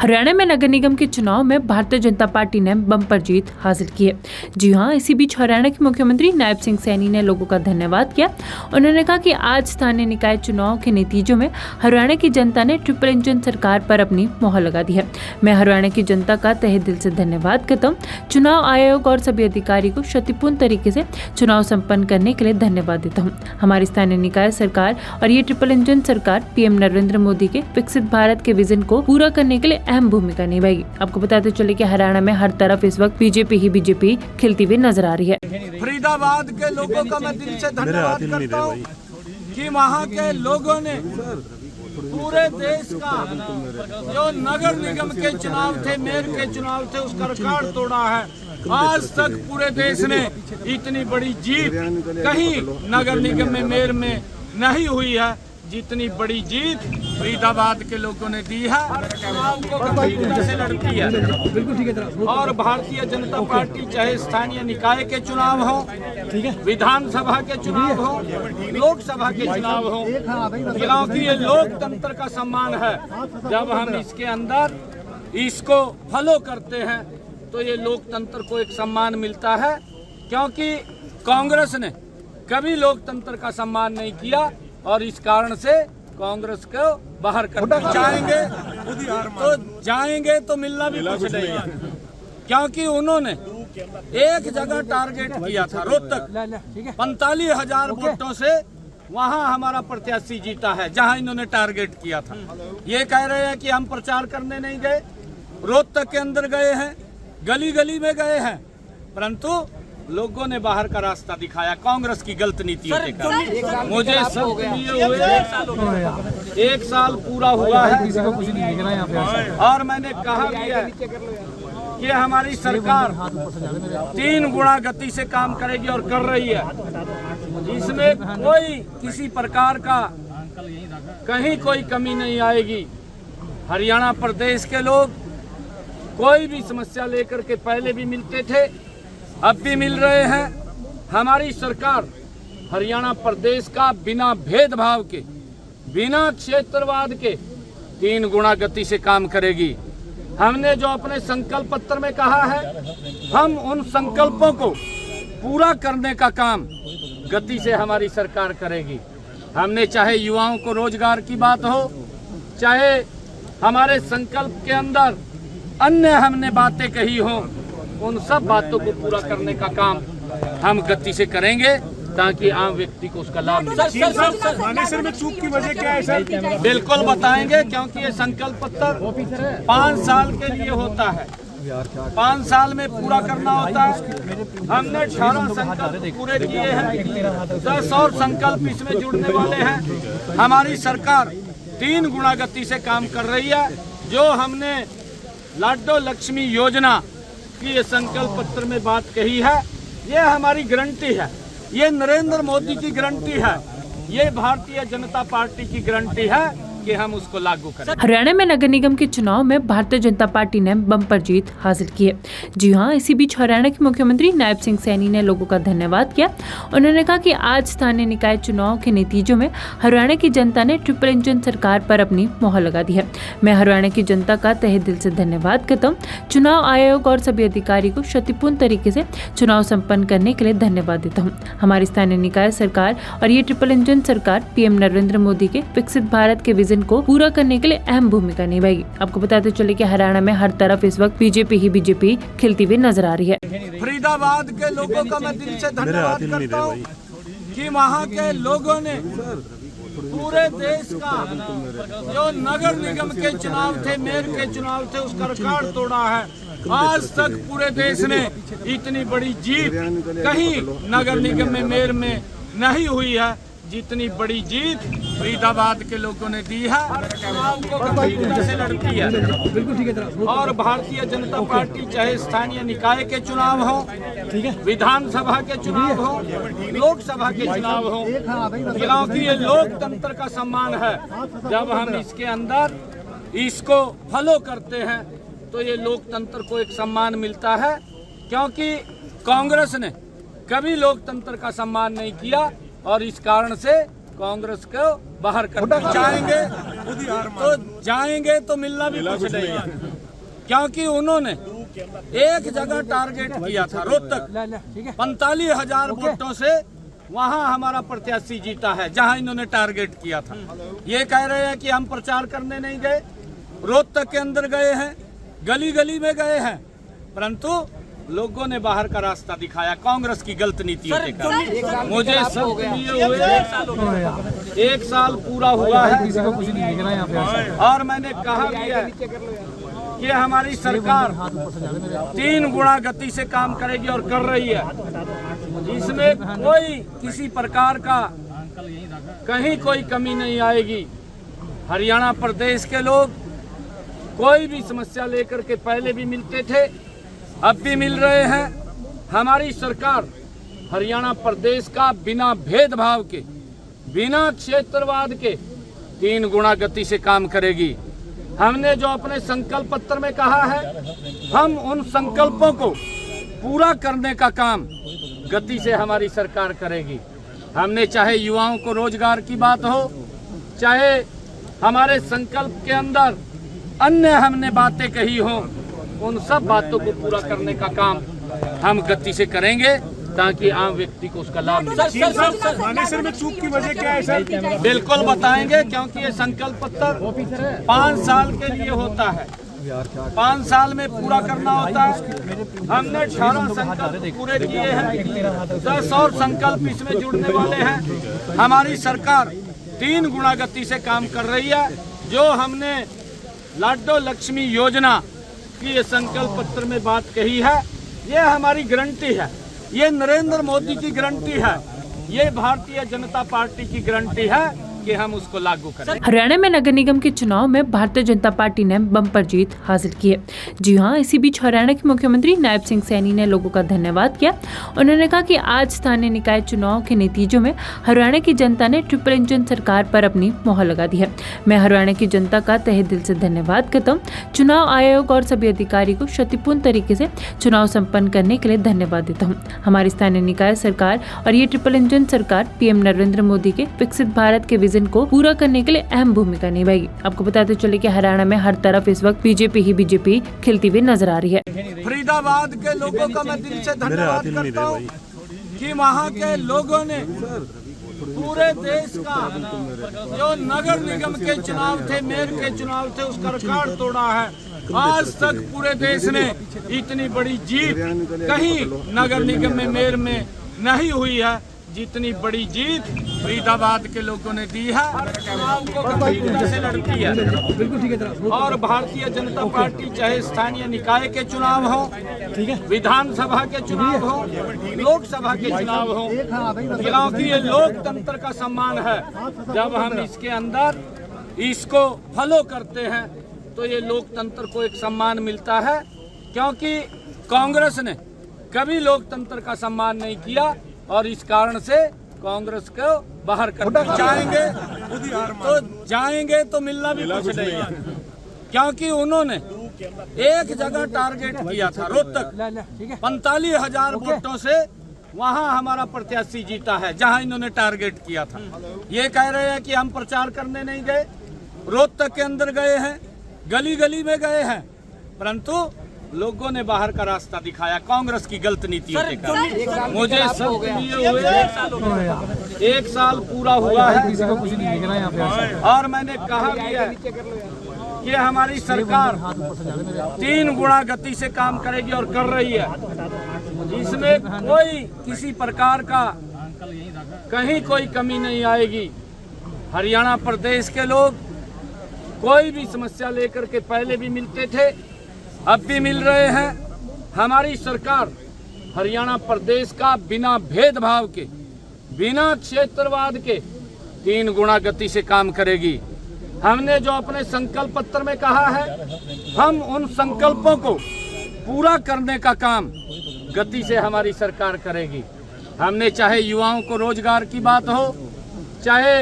हरियाणा में नगर निगम के चुनाव में भारतीय जनता पार्टी ने बम्पर जीत हासिल की है। जी हां, इसी बीच हरियाणा के मुख्यमंत्री नायब सिंह सैनी ने लोगों का धन्यवाद किया। उन्होंने कहा कि आज स्थानीय निकाय चुनाव के नतीजों में हरियाणा की जनता ने ट्रिपल इंजन सरकार पर अपनी मोहर लगा दी है। मैं हरियाणा की जनता का तहे दिल से धन्यवाद करता हूँ। चुनाव आयोग और सभी अधिकारी को शांतिपूर्ण तरीके से चुनाव सम्पन्न करने के लिए धन्यवाद देता हूँ। हमारी स्थानीय निकाय सरकार और ये ट्रिपल इंजन सरकार पीएम नरेंद्र मोदी के विकसित भारत के विजन को पूरा करने के लिए अहम भूमिका निभाएगी। आपको बताते चले कि हरियाणा में हर तरफ इस वक्त बीजेपी खिलती हुई नजर आ रही है। फरीदाबाद के लोगों का मैं दिल से धन्यवाद करता हूँ कि वहाँ के लोगों ने पूरे देश का जो नगर निगम के चुनाव थे, मेयर के चुनाव थे, उसका रिकॉर्ड तोड़ा है। आज तक पूरे देश ने इतनी बड़ी जीत कहीं नगर निगम में, मेयर में नहीं हुई है जितनी बड़ी जीत फरीदाबाद के लोगों ने दी है। चुनाव को गंभीरता से लड़ती है और भारतीय जनता पार्टी चाहे स्थानीय निकाय के चुनाव हो, विधानसभा के चुनाव हो, लोकसभा के चुनाव हो, क्योंकि ये लोकतंत्र का सम्मान है। जब हम इसके अंदर इसको फॉलो करते हैं तो ये लोकतंत्र को एक सम्मान मिलता है, क्योंकि कांग्रेस ने कभी लोकतंत्र का सम्मान नहीं किया और इस कारण से कांग्रेस को बाहर करना चाहेंगे तो जाएंगे तो मिलना भी कुछ नहीं है, क्योंकि उन्होंने एक जगह टारगेट किया था, रोहतक 45,000 वोटों से वहां हमारा प्रत्याशी जीता है, जहां इन्होंने टारगेट किया था। ये कह रहे हैं कि हम प्रचार करने नहीं गए, रोहतक के अंदर गए हैं, गली गली में गए हैं, परंतु लोगों ने बाहर का रास्ता दिखाया कांग्रेस की गलत नीतियों के कारण। मुझे सब लिए हुए 1 साल पूरा हुआ है और मैंने कहा भी है कि हमारी सरकार 3 गुना गति से काम करेगी और कर रही है। इसमें कोई किसी प्रकार का कहीं कोई कमी नहीं आएगी। हरियाणा प्रदेश के लोग कोई भी समस्या लेकर के पहले भी मिलते थे, अब भी मिल रहे हैं। हमारी सरकार हरियाणा प्रदेश का बिना भेदभाव के, बिना क्षेत्रवाद के 3 गुना गति से काम करेगी। हमने जो अपने संकल्प पत्र में कहा है, हम उन संकल्पों को पूरा करने का काम गति से हमारी सरकार करेगी। हमने चाहे युवाओं को रोजगार की बात हो, चाहे हमारे संकल्प के अंदर अन्य हमने बातें कही हो, उन सब बातों को पूरा करने का काम हम गति से करेंगे ताकि आम व्यक्ति को उसका लाभ मिले। सर में चूक की वजह क्या है सर? बिल्कुल बताएंगे, क्योंकि ये संकल्प पत्र 5 साल के लिए होता है, 5 साल में पूरा करना होता है। हमने 18 संकल्प पूरे किए हैं, 10 और संकल्प इसमें जुड़ने वाले हैं। हमारी सरकार 3 गुना गति से काम कर रही है। जो हमने लाडो लक्ष्मी योजना की ये संकल्प पत्र में बात कही है, ये हमारी गारंटी है, ये नरेंद्र मोदी की गारंटी है, ये भारतीय जनता पार्टी की गारंटी है कि हम उसको लागू करें। हरियाणा में नगर निगम के चुनाव में भारतीय जनता पार्टी ने बम्पर जीत हासिल की है। जी हां, इसी बीच हरियाणा के मुख्यमंत्री नायब सिंह सैनी ने लोगों का धन्यवाद किया। उन्होंने कहा कि आज स्थानीय निकाय चुनाव के नतीजों में हरियाणा की जनता ने ट्रिपल इंजन सरकार पर अपनी मोहर लगा दी है। मैं हरियाणा की जनता का तहे दिल से धन्यवाद करता हूँ। चुनाव आयोग और सभी अधिकारी को शांतिपूर्ण तरीके से चुनाव सम्पन्न करने के लिए धन्यवाद देता हूँ। हमारी स्थानीय निकाय सरकार और ये ट्रिपल इंजन सरकार पीएम नरेंद्र मोदी के विकसित भारत के विजन को पूरा करने के लिए अहम भूमिका निभाएगी। आपको बताते चले कि हरियाणा में हर तरफ इस वक्त बीजेपी खिलती हुई नजर आ रही है। फरीदाबाद के लोगों का मैं दिल से धन्यवाद करता हूँ कि वहाँ के लोगों ने पूरे देश का जो नगर निगम के चुनाव थे, मेयर के चुनाव थे, उसका रिकॉर्ड तोड़ा है। आज तक पूरे देश ने इतनी बड़ी जीत कहीं नगर निगम में, मेयर में नहीं हुई है जितनी बड़ी जीत फरीदाबाद के लोगों ने दी है। चुनाव को गंभीरता से लड़ती है और भारतीय जनता पार्टी चाहे स्थानीय निकाय के चुनाव हो, विधानसभा के चुनाव हो, लोकसभा के चुनाव हो, क्योंकि ये लोकतंत्र का सम्मान है। जब हम इसके अंदर इसको फॉलो करते हैं तो ये लोकतंत्र को एक सम्मान मिलता है, क्योंकि कांग्रेस ने कभी लोकतंत्र का सम्मान नहीं किया और इस कारण से कांग्रेस को बाहर करना चाहेंगे तो जाएंगे तो मिलना भी कुछ नहीं है, क्योंकि उन्होंने एक जगह टारगेट किया था रोहतक, 45,000 वोटों से वहां हमारा प्रत्याशी जीता है, जहां इन्होंने टारगेट किया था। ये कह रहे हैं कि हम प्रचार करने नहीं गए, रोहतक के अंदर गए हैं, गली गली में गए हैं, परंतु लोगों ने बाहर का रास्ता दिखाया कांग्रेस की गलत नीतियों के कारण। मुझे सब लिए हुए 1 साल पूरा हुआ है और मैंने कहा भी है कि हमारी सरकार 3 गुना गति से काम करेगी और कर रही है। इसमें कोई किसी प्रकार का कहीं कोई कमी नहीं आएगी। हरियाणा प्रदेश के लोग कोई भी समस्या लेकर के पहले भी मिलते थे, अब भी मिल रहे हैं। हमारी सरकार हरियाणा प्रदेश का बिना भेदभाव के, बिना क्षेत्रवाद के 3 गुना गति से काम करेगी। हमने जो अपने संकल्प पत्र में कहा है, हम उन संकल्पों को पूरा करने का काम गति से हमारी सरकार करेगी। हमने चाहे युवाओं को रोजगार की बात हो, चाहे हमारे संकल्प के अंदर अन्य हमने बातें कही हो, उन सब बातों को पूरा करने का काम हम गति से करेंगे ताकि आम व्यक्ति को उसका लाभ मिले। मानेसर में चूक की वजह क्या है सर? बिल्कुल बताएंगे, क्योंकि ये संकल्प पत्र 5 साल के लिए होता है, 5 साल में पूरा करना होता है। हमने 18 संकल्प पूरे किए हैं, 10 और संकल्प इसमें जुड़ने वाले हैं। हमारी सरकार 3 गुना गति से काम कर रही है। जो हमने लाडो लक्ष्मी योजना की ये संकल्प पत्र में बात कही है, ये हमारी गारंटी है, ये नरेंद्र मोदी की गारंटी है, ये भारतीय जनता पार्टी की गारंटी है कि हम उसको लागू करें। हरियाणा में नगर निगम के चुनाव में भारतीय जनता पार्टी ने बम्पर जीत हासिल की है। जी हां, इसी बीच हरियाणा के मुख्यमंत्री नायब सिंह सैनी ने लोगों का धन्यवाद किया। उन्होंने कहा कि आज स्थानीय निकाय चुनाव के नतीजों में हरियाणा की जनता ने ट्रिपल इंजन सरकार पर अपनी मोहर लगा दी है। मैं हरियाणा की जनता का तहे दिल से धन्यवाद करता हूँ। चुनाव आयोग और सभी अधिकारी को शांतिपूर्ण तरीके से चुनाव संपन्न करने के लिए धन्यवाद देता हूँ। हमारी स्थानीय निकाय सरकार और ये ट्रिपल इंजन सरकार पीएम नरेंद्र मोदी के विकसित भारत के को पूरा करने के लिए अहम भूमिका निभाएगी। आपको बताते चले कि हरियाणा में हर तरफ इस वक्त बीजेपी खिलती हुई नजर आ रही है। फरीदाबाद के लोगों का मैं दिल से धन्यवाद करता हूँ कि वहाँ के लोगों ने पूरे देश का जो नगर निगम के चुनाव थे, मेयर के चुनाव थे, उसका रिकॉर्ड तोड़ा है। आज तक पूरे देश में इतनी बड़ी जीत कहीं नगर निगम में, मेयर में नहीं हुई है जितनी बड़ी जीत फरीदाबाद के लोगों ने दी है। चुनाव को गंभीरता से लड़ती है और भारतीय जनता पार्टी चाहे स्थानीय निकाय के चुनाव हो, विधानसभा के चुनाव हो, लोकसभा के चुनाव हो, क्योंकि ये लोकतंत्र का सम्मान है। जब हम इसके अंदर इसको फॉलो करते हैं तो ये लोकतंत्र को एक सम्मान मिलता है, क्योंकि कांग्रेस ने कभी लोकतंत्र का सम्मान नहीं किया और इस कारण से कांग्रेस को बाहर करना जाएंगे तो मिलना भी कुछ नहीं है, क्योंकि उन्होंने एक जगह टारगेट किया था रोहतक, 45,000 वोटों से वहां हमारा प्रत्याशी जीता है, जहां इन्होंने टारगेट किया था। ये कह रहे हैं कि हम प्रचार करने नहीं गए, रोहतक के अंदर गए हैं, गली गली में गए हैं, परंतु लोगों ने बाहर का रास्ता दिखाया कांग्रेस की गलत नीतियों के कारण। मुझे सब लिए हुए 1 साल पूरा हुआ है और मैंने कहा भी है कि हमारी सरकार 3 गुना गति से काम करेगी और कर रही है। इसमें कोई किसी प्रकार का कहीं कोई कमी नहीं आएगी। हरियाणा प्रदेश के लोग कोई भी समस्या लेकर के पहले भी मिलते थे, अब भी मिल रहे हैं। हमारी सरकार हरियाणा प्रदेश का बिना भेदभाव के, बिना क्षेत्रवाद के 3 गुना गति से काम करेगी। हमने जो अपने संकल्प पत्र में कहा है, हम उन संकल्पों को पूरा करने का काम गति से हमारी सरकार करेगी। हमने चाहे युवाओं को रोजगार की बात हो, चाहे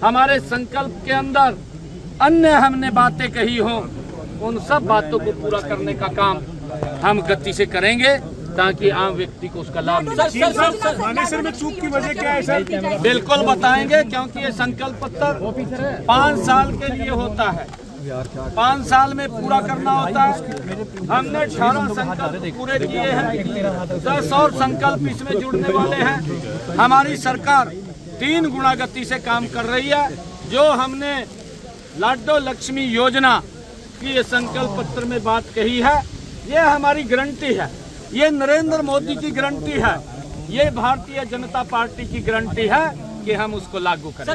हमारे संकल्प के अंदर अन्य हमने बातें कही हो, उन सब बातों को पूरा करने का काम हम गति से करेंगे ताकि आम व्यक्ति को उसका लाभ मिले। मानेसर में चूक की वजह क्या है सर? बिल्कुल बताएंगे, क्योंकि ये संकल्प पत्र 5 साल के लिए होता है, 5 साल में पूरा करना होता है। हमने 18 संकल्प पूरे किए हैं, 10 और संकल्प इसमें जुड़ने वाले हैं। हमारी सरकार 3 गुना गति से काम कर रही है। जो हमने लाडो लक्ष्मी योजना की ये संकल्प पत्र में बात कही है, ये हमारी गारंटी है, ये नरेंद्र मोदी की गारंटी है, ये भारतीय जनता पार्टी की गारंटी है कि हम उसको लागू करें।